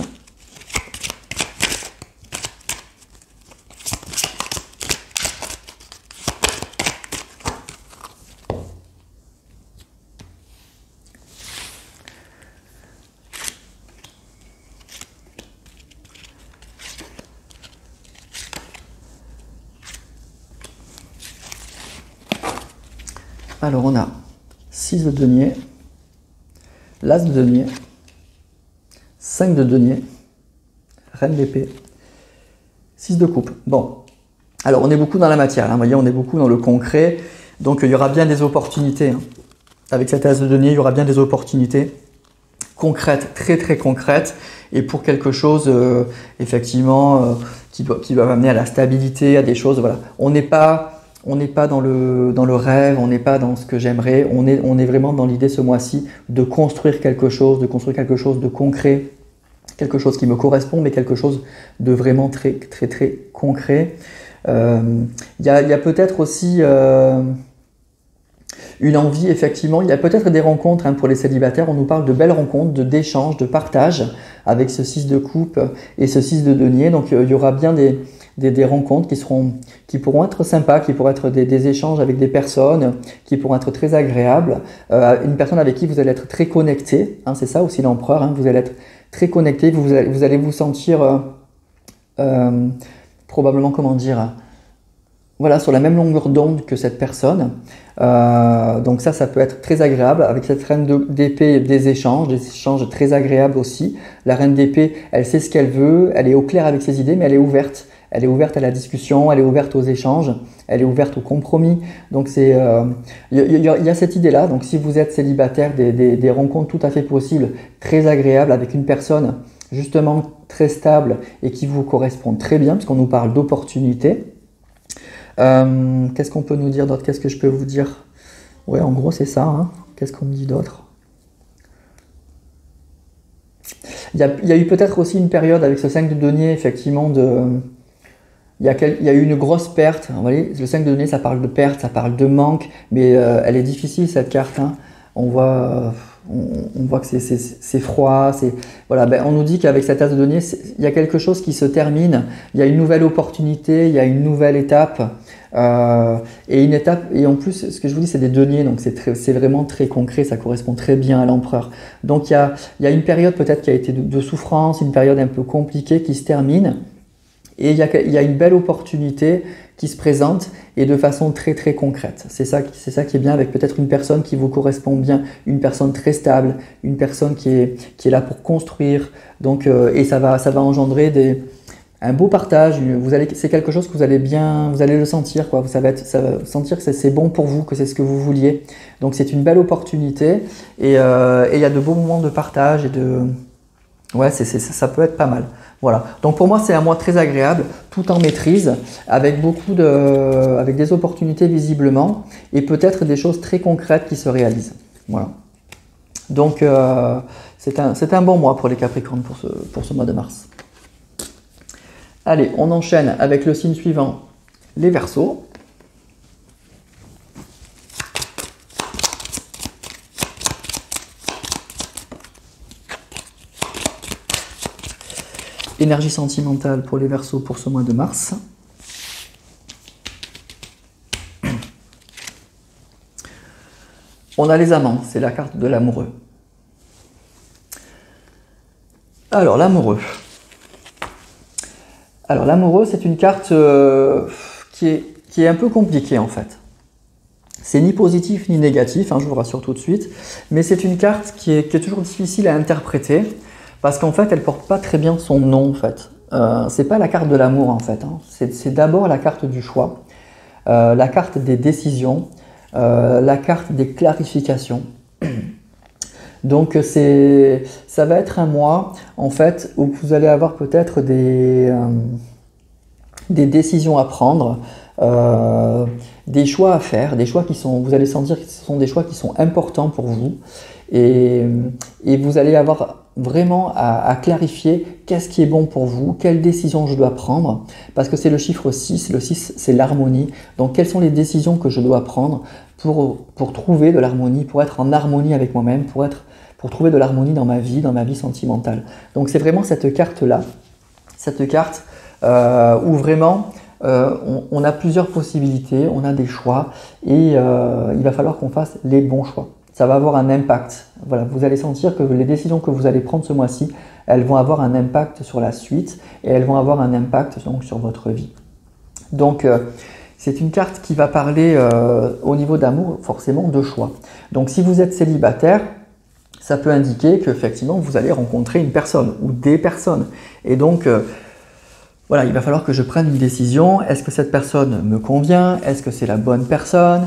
Alors on a 6 de denier, l'as de denier, 5 de denier, reine d'épée, 6 de coupe. Bon, alors on est beaucoup dans la matière, là, vous voyez, on est beaucoup dans le concret, donc il y aura bien des opportunités, hein. Avec cet as de denier, il y aura bien des opportunités concrètes, très concrètes, et pour quelque chose effectivement qui doit amener à la stabilité, à des choses, voilà. On n'est pas dans le rêve, on n'est pas dans ce que j'aimerais, on est vraiment dans l'idée ce mois-ci de construire quelque chose de concret, quelque chose qui me correspond, mais quelque chose de vraiment très concret. Il y a peut-être aussi une envie, effectivement, il y a peut-être des rencontres, hein, pour les célibataires, on nous parle de belles rencontres, d'échanges, de partage avec ce 6 de coupe et ce 6 de denier, donc il y aura bien des rencontres qui pourront être sympas, qui pourront être des échanges avec des personnes, qui pourront être très agréables, une personne avec qui vous allez être très connecté, hein, c'est ça aussi l'empereur, hein, vous allez être très connecté, vous allez vous sentir probablement, comment dire, voilà, sur la même longueur d'onde que cette personne. Donc ça peut être très agréable avec cette reine d'épée, des échanges très agréables aussi. La reine d'épée, elle sait ce qu'elle veut, elle est au clair avec ses idées, mais elle est ouverte. Elle est ouverte à la discussion, elle est ouverte aux échanges, elle est ouverte au compromis. Donc il y a cette idée-là. Donc si vous êtes célibataire, des rencontres tout à fait possibles, très agréables avec une personne justement très stable et qui vous correspond très bien, puisqu'on nous parle d'opportunités. Qu'est-ce qu'on peut nous dire d'autre? Qu'est-ce que je peux vous dire? Ouais, en gros c'est ça, hein. Qu'est-ce qu'on me dit d'autre? Il y a eu peut-être aussi une période avec ce 5 de denier, effectivement, il y a eu une grosse perte. Vous voyez, le 5 de denier, ça parle de perte, ça parle de manque, mais elle est difficile cette carte. Hein. On voit que c'est froid. Voilà, ben, on nous dit qu'avec cette as de denier, il y a quelque chose qui se termine. Il y a une nouvelle opportunité, il y a une nouvelle étape. Et en plus, ce que je vous dis, c'est des deniers, donc c'est vraiment très concret, ça correspond très bien à l'empereur. Donc il y a une période peut-être qui a été de souffrance, une période un peu compliquée qui se termine. Et il y a une belle opportunité qui se présente et de façon très très concrète. C'est ça qui est bien avec peut-être une personne qui vous correspond bien, une personne très stable, une personne qui est là pour construire. Donc, et ça va engendrer un beau partage. C'est quelque chose que vous allez le sentir, quoi. Ça va sentir que c'est bon pour vous, que c'est ce que vous vouliez. Donc c'est une belle opportunité et il y a de beaux moments de partage ouais, ça peut être pas mal. Voilà. Donc pour moi, c'est un mois très agréable, tout en maîtrise, avec avec des opportunités visiblement et peut-être des choses très concrètes qui se réalisent. Voilà. Donc c'est un bon mois pour les Capricornes pour ce mois de mars. Allez, on enchaîne avec le signe suivant, les Verseaux. Énergie sentimentale pour les Verseaux pour ce mois de mars. On a les amants, c'est la carte de l'amoureux. Alors, l'amoureux. Alors, l'amoureux, c'est une carte qui est un peu compliquée en fait. C'est ni positif ni négatif, hein, je vous rassure tout de suite, mais c'est une carte qui est toujours difficile à interpréter. Parce qu'en fait, elle porte pas très bien son nom, en fait. C'est pas la carte de l'amour, en fait. Hein. C'est d'abord la carte du choix, la carte des décisions, la carte des clarifications. Donc, ça va être un mois, en fait, où vous allez avoir peut-être des décisions à prendre, des choix à faire, des choix vous allez sentir que ce sont des choix qui sont importants pour vous. Et vous allez avoir vraiment à clarifier qu'est-ce qui est bon pour vous, quelle décision je dois prendre, parce que c'est le chiffre 6, le 6 c'est l'harmonie, donc quelles sont les décisions que je dois prendre pour trouver de l'harmonie, pour être en harmonie avec moi-même, pour trouver de l'harmonie dans ma vie sentimentale. Donc c'est vraiment cette carte-là, cette carte où vraiment on a plusieurs possibilités, on a des choix et il va falloir qu'on fasse les bons choix. Ça va avoir un impact. Voilà, vous allez sentir que les décisions que vous allez prendre ce mois-ci, elles vont avoir un impact sur la suite et elles vont avoir un impact donc, sur votre vie. Donc, c'est une carte qui va parler au niveau d'amour, forcément, de choix. Donc, si vous êtes célibataire, ça peut indiquer qu'effectivement, vous allez rencontrer une personne ou des personnes. Et donc, voilà, il va falloir que je prenne une décision. Est-ce que cette personne me convient? Est-ce que c'est la bonne personne?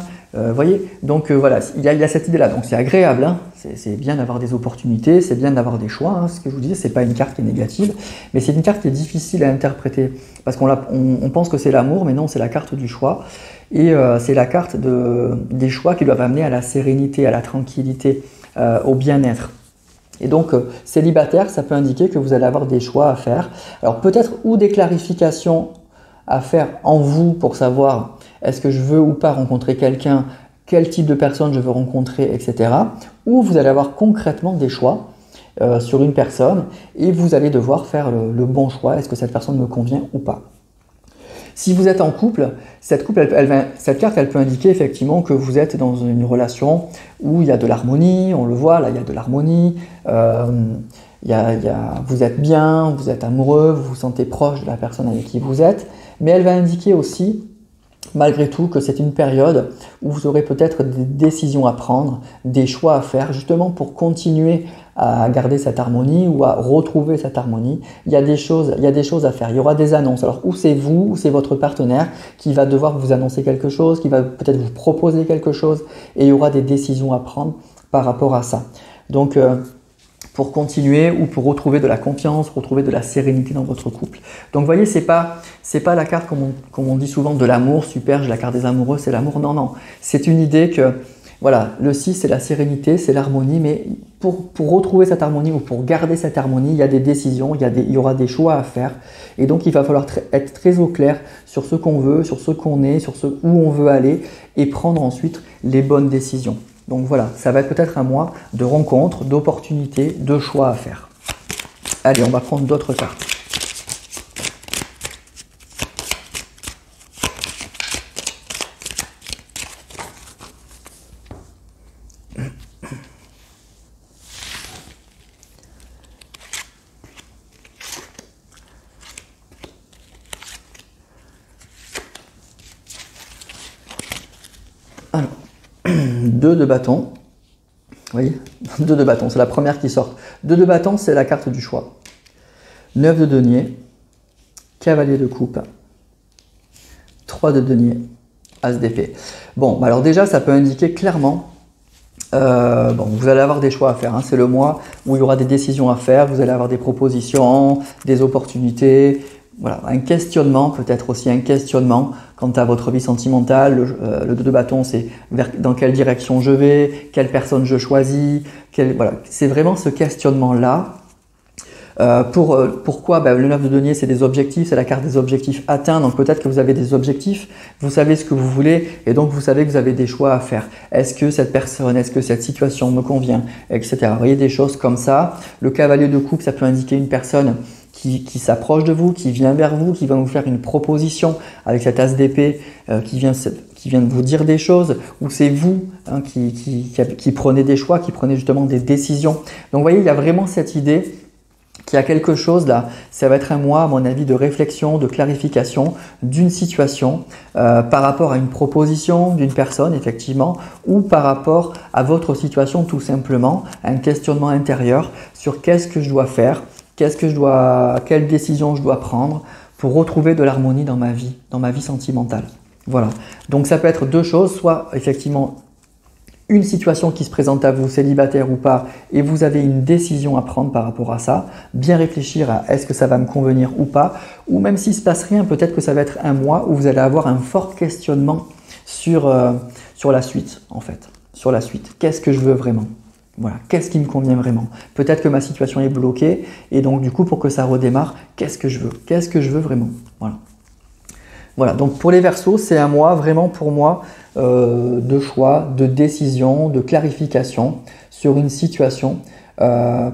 Voyez, donc voilà, il y a cette idée-là. Donc c'est agréable, hein, c'est bien d'avoir des opportunités, c'est bien d'avoir des choix. Hein, ce que je vous disais, c'est pas une carte qui est négative, mais c'est une carte qui est difficile à interpréter parce qu'on pense que c'est l'amour, mais non, c'est la carte du choix et c'est la carte des choix qui doivent amener à la sérénité, à la tranquillité, au bien-être. Et donc, célibataire, ça peut indiquer que vous allez avoir des choix à faire. Alors peut-être ou des clarifications à faire en vous pour savoir est-ce que je veux ou pas rencontrer quelqu'un, quel type de personne je veux rencontrer, etc. Ou vous allez avoir concrètement des choix sur une personne et vous allez devoir faire le bon choix. Est-ce que cette personne me convient ou pas? Si vous êtes en couple, cette carte, elle peut indiquer effectivement que vous êtes dans une relation où il y a de l'harmonie, on le voit, là il y a de l'harmonie, vous êtes bien, vous êtes amoureux, vous vous sentez proche de la personne avec qui vous êtes, mais elle va indiquer aussi, malgré tout, que c'est une période où vous aurez peut-être des décisions à prendre, des choix à faire, justement pour continuer à garder cette harmonie ou à retrouver cette harmonie. Il y a des choses à faire, il y aura des annonces. Alors, ou c'est vous, ou c'est votre partenaire qui va devoir vous annoncer quelque chose, qui va peut-être vous proposer quelque chose, et il y aura des décisions à prendre par rapport à ça. Donc, pour continuer ou pour retrouver de la confiance, retrouver de la sérénité dans votre couple. Donc vous voyez, c'est pas la carte comme on dit souvent de l'amour, super, j'ai la carte des amoureux, c'est l'amour. Non, non. C'est une idée que Voilà, le 6 c'est la sérénité, c'est l'harmonie, mais pour retrouver cette harmonie ou pour garder cette harmonie, il y a des décisions, il y aura des choix à faire. Et donc il va falloir être très au clair sur ce qu'on veut, sur ce qu'on est, sur ce où on veut aller et prendre ensuite les bonnes décisions. Donc voilà, ça va être peut-être un mois de rencontres, d'opportunités, de choix à faire. Allez, on va prendre d'autres cartes. Alors, 2 de bâton. Vous voyez, 2 de bâton, c'est la première qui sort. 2 de bâton, c'est la carte du choix. 9 de denier, cavalier de coupe, 3 de denier, as d'épée. Bon, alors déjà, ça peut indiquer clairement, vous allez avoir des choix à faire. Hein. C'est le mois où il y aura des décisions à faire, vous allez avoir des propositions, des opportunités. Voilà, un questionnement, peut-être aussi un questionnement quant à votre vie sentimentale. Le 2 de bâton, c'est dans quelle direction je vais, quelle personne je choisis. Voilà, c'est vraiment ce questionnement-là. Pourquoi le 9 de denier, c'est des objectifs, c'est la carte des objectifs atteints. Donc peut-être que vous avez des objectifs, vous savez ce que vous voulez et donc vous savez que vous avez des choix à faire. Est-ce que cette personne, est-ce que cette situation me convient, etc. Vous voyez des choses comme ça. Le cavalier de coupe, ça peut indiquer une personne qui s'approche de vous, qui vient vers vous, qui va vous faire une proposition avec cette as d'épée qui vient de vous dire des choses, ou c'est vous qui prenez des choix, qui prenez justement des décisions. Donc vous voyez, il y a vraiment cette idée qu'il y a quelque chose là, ça va être un mois à mon avis de réflexion, de clarification d'une situation par rapport à une proposition d'une personne effectivement ou par rapport à votre situation tout simplement, un questionnement intérieur sur qu'est-ce que je dois faire, quelle décision je dois prendre pour retrouver de l'harmonie dans ma vie sentimentale. Voilà, donc ça peut être 2 choses, soit effectivement une situation qui se présente à vous, célibataire ou pas, et vous avez une décision à prendre par rapport à ça, bien réfléchir à est-ce que ça va me convenir ou pas, ou même s'il ne se passe rien, peut-être que ça va être un mois où vous allez avoir un fort questionnement sur la suite en fait, sur la suite. Qu'est-ce que je veux vraiment ? Voilà, qu'est-ce qui me convient vraiment? Peut-être que ma situation est bloquée et donc du coup pour que ça redémarre, qu'est-ce que je veux? Qu'est-ce que je veux vraiment? Voilà. Voilà, donc pour les Verseaux, c'est un mois vraiment pour moi de choix, de décision, de clarification sur une situation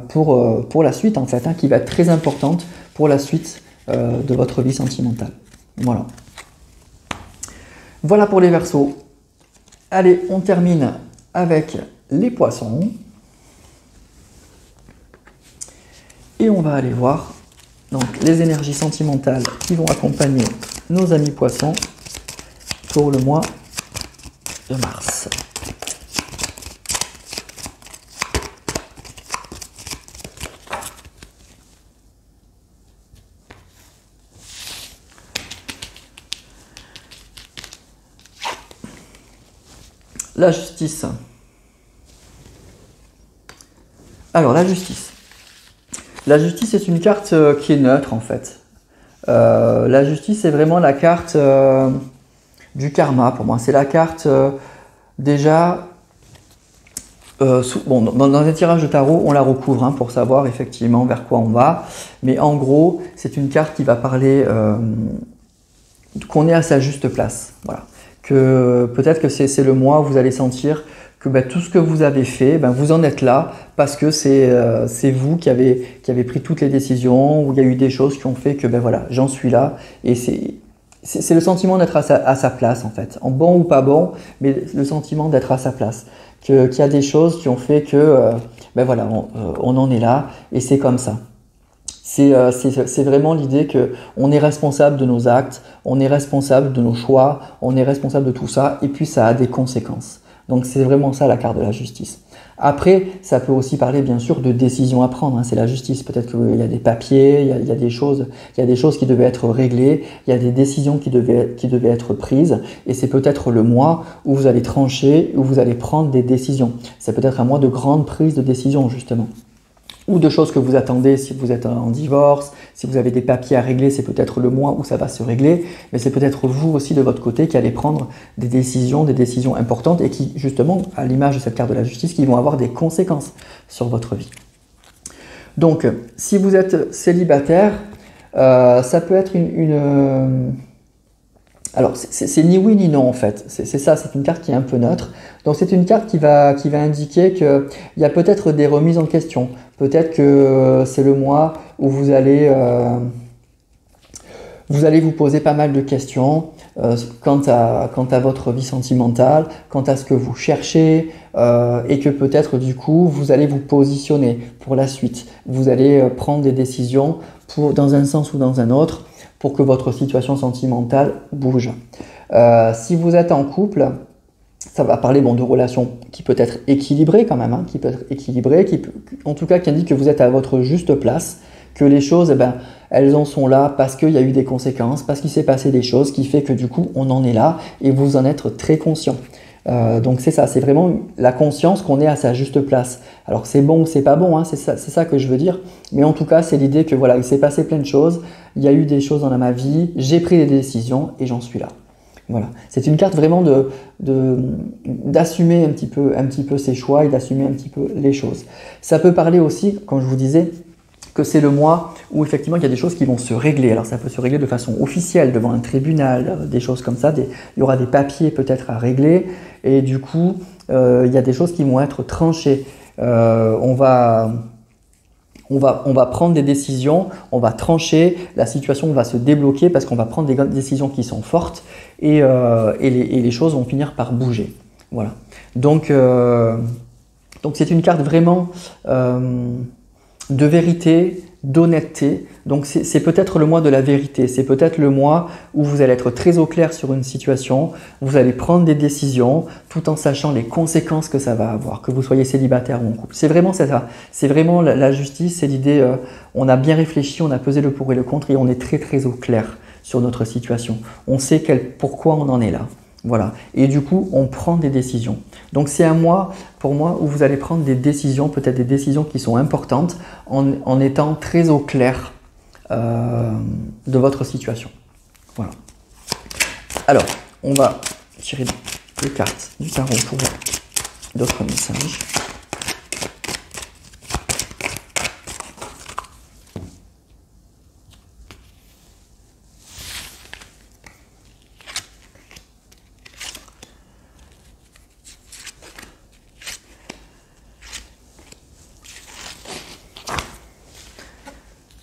pour la suite en fait, qui va être très importante pour la suite de votre vie sentimentale. Voilà. Voilà pour les Verseaux. Allez, on termine avec les Poissons. Et on va aller voir donc, les énergies sentimentales qui vont accompagner nos amis Poissons pour le mois de mars. La justice. Alors, la justice. La justice est une carte qui est neutre en fait. La justice est vraiment la carte du karma pour moi. C'est la carte déjà... dans un tirage de tarot, on la recouvre pour savoir effectivement vers quoi on va. Mais en gros, c'est une carte qui va parler qu'on est à sa juste place. Voilà. Que peut-être que c'est le mois où vous allez sentir que tout ce que vous avez fait, vous en êtes là parce que c'est vous qui avez pris toutes les décisions, où il y a eu des choses qui ont fait que voilà, j'en suis là. Et c'est le sentiment d'être à sa place en fait, en bon ou pas bon, mais le sentiment d'être à sa place. Qu'il y a des choses qui ont fait que voilà, on en est là et c'est comme ça. C'est vraiment l'idée qu'on est responsable de nos actes, on est responsable de nos choix, on est responsable de tout ça et puis ça a des conséquences. Donc c'est vraiment ça la carte de la justice. Après, ça peut aussi parler bien sûr de décisions à prendre, c'est la justice. Peut-être qu'il y a des papiers, il y a des choses qui devaient être réglées, il y a des décisions qui devaient être prises et c'est peut-être le mois où vous allez trancher, où vous allez prendre des décisions. C'est peut-être un mois de grande prise de décision justement. ou de choses que vous attendez si vous êtes en divorce, si vous avez des papiers à régler, c'est peut-être le mois où ça va se régler, mais c'est peut-être vous aussi de votre côté qui allez prendre des décisions importantes et qui, justement, à l'image de cette carte de la justice, qui vont avoir des conséquences sur votre vie. Donc, si vous êtes célibataire, ça peut être alors, c'est ni oui ni non en fait. C'est ça, c'est une carte qui est un peu neutre. Donc, c'est une carte qui va indiquer qu'il y a peut-être des remises en question. Peut-être que c'est le mois où vous allez vous poser pas mal de questions quant à votre vie sentimentale, quant à ce que vous cherchez, et que peut-être du coup, vous allez vous positionner pour la suite. Vous allez prendre des décisions dans un sens ou dans un autre, pour que votre situation sentimentale bouge. Si vous êtes en couple, ça va parler de relations qui peut être équilibrées quand même, qui peut être équilibrées, en tout cas qui indique que vous êtes à votre juste place, que les choses, elles en sont là parce qu'il y a eu des conséquences, parce qu'il s'est passé des choses qui fait que du coup on en est là et vous en êtes très conscient. Donc c'est ça, c'est vraiment la conscience qu'on est à sa juste place. Alors c'est bon ou c'est pas bon, c'est ça que je veux dire. Mais en tout cas, c'est l'idée que voilà, il s'est passé plein de choses, il y a eu des choses dans ma vie, j'ai pris des décisions et j'en suis là. Voilà, c'est une carte vraiment d'assumer un petit peu ses choix et d'assumer un petit peu les choses. Ça peut parler aussi, comme je vous disais, que c'est le mois où effectivement il y a des choses qui vont se régler. Alors ça peut se régler de façon officielle devant un tribunal, des choses comme ça. Il y aura des papiers peut-être à régler et du coup il y a des choses qui vont être tranchées. On va prendre des décisions, on va trancher, la situation va se débloquer parce qu'on va prendre des décisions qui sont fortes et les choses vont finir par bouger. Voilà. Donc c'est une carte vraiment de vérité, d'honnêteté. Donc c'est peut-être le mois de la vérité, c'est peut-être le mois où vous allez être très au clair sur une situation, vous allez prendre des décisions tout en sachant les conséquences que ça va avoir, que vous soyez célibataire ou en couple. C'est vraiment ça, c'est vraiment la justice, c'est l'idée, on a bien réfléchi, on a pesé le pour et le contre et on est très très au clair sur notre situation. On sait pourquoi on en est là. Voilà. Et du coup, on prend des décisions. Donc c'est un mois, pour moi, où vous allez prendre des décisions, peut-être des décisions qui sont importantes, en étant très au clair de votre situation. Voilà. Alors, on va tirer les cartes du tarot pour d'autres messages.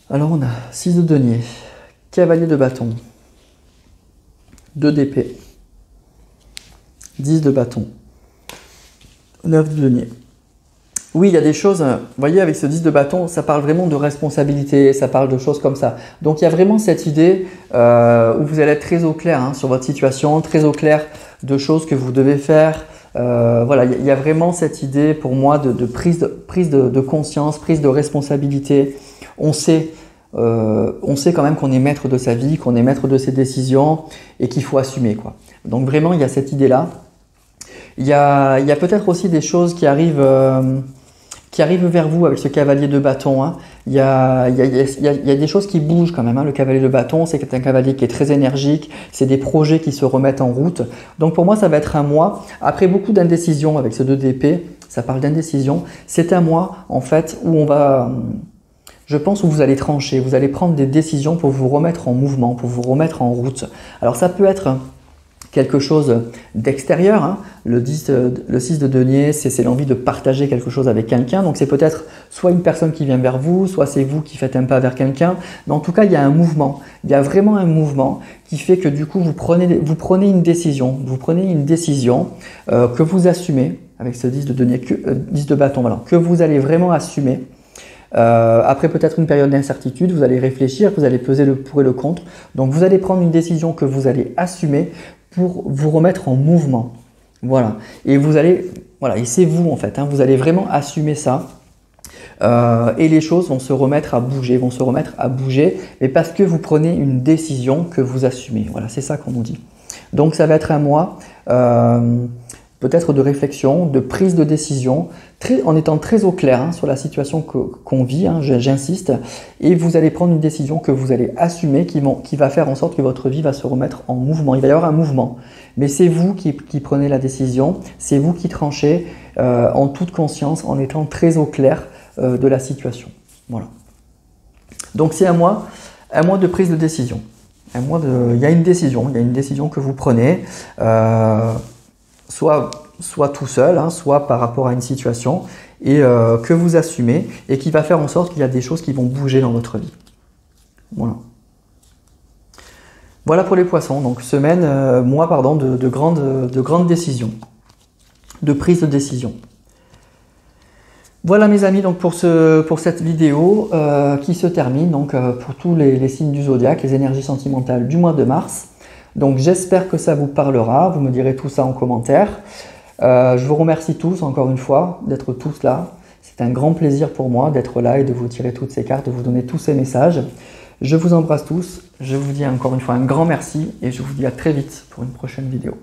Alors on a 6 de denier, cavalier de bâton, 2 d'épée, 10 de bâton, 9 de denier. Oui, il y a des choses, vous voyez, avec ce 10 de bâton, ça parle vraiment de responsabilité, ça parle de choses comme ça. Donc il y a vraiment cette idée où vous allez être très au clair sur votre situation, très au clair de choses que vous devez faire. Voilà, il y a vraiment cette idée pour moi de prise de conscience, prise de responsabilité. On sait quand même qu'on est maître de sa vie, qu'on est maître de ses décisions et qu'il faut assumer, quoi. Donc vraiment, il y a cette idée-là. Il y a peut-être aussi des choses qui arrivent vers vous avec ce cavalier de bâton. Il y a des choses qui bougent quand même. Le cavalier de bâton, c'est un cavalier qui est très énergique. C'est des projets qui se remettent en route. Donc pour moi, ça va être un mois. Après beaucoup d'indécision avec ce 2 d'épée, ça parle d'indécision. C'est un mois en fait où je pense où vous allez trancher, vous allez prendre des décisions pour vous remettre en mouvement, pour vous remettre en route. Alors ça peut être quelque chose d'extérieur. Le 6 de denier, c'est l'envie de partager quelque chose avec quelqu'un. Donc c'est peut-être soit une personne qui vient vers vous, soit c'est vous qui faites un pas vers quelqu'un. Mais en tout cas, il y a un mouvement. Il y a vraiment un mouvement qui fait que du coup, vous prenez une décision. Vous prenez une décision que vous assumez avec ce 10 de denier, 10 de bâton, voilà, que vous allez vraiment assumer. Après peut-être une période d'incertitude, vous allez réfléchir, vous allez peser le pour et le contre. Donc vous allez prendre une décision que vous allez assumer pour vous remettre en mouvement. Voilà. Et vous allez, voilà, et c'est vous en fait, vous allez vraiment assumer ça. Et les choses vont se remettre à bouger, mais parce que vous prenez une décision que vous assumez. Voilà, c'est ça qu'on nous dit. Donc ça va être un mois peut-être de réflexion, de prise de décision, en étant très au clair hein, sur la situation qu'on vit, hein, j'insiste, et vous allez prendre une décision que vous allez assumer, qui va faire en sorte que votre vie va se remettre en mouvement. Il va y avoir un mouvement, mais c'est vous qui prenez la décision, c'est vous qui tranchez en toute conscience, en étant très au clair de la situation. Voilà. Donc c'est un mois de prise de décision. Il y a une décision que vous prenez. Soit tout seul, hein, soit par rapport à une situation, et que vous assumez, et qui va faire en sorte qu'il y a des choses qui vont bouger dans votre vie. Voilà. Voilà pour les poissons, donc mois de grandes décisions, de prise de décision. Voilà mes amis donc pour cette vidéo qui se termine donc pour tous les signes du zodiaque, les énergies sentimentales du mois de mars. Donc j'espère que ça vous parlera, vous me direz tout ça en commentaire. Je vous remercie tous encore une fois d'être tous là. C'est un grand plaisir pour moi d'être là et de vous tirer toutes ces cartes, de vous donner tous ces messages. Je vous embrasse tous, je vous dis encore une fois un grand merci et je vous dis à très vite pour une prochaine vidéo.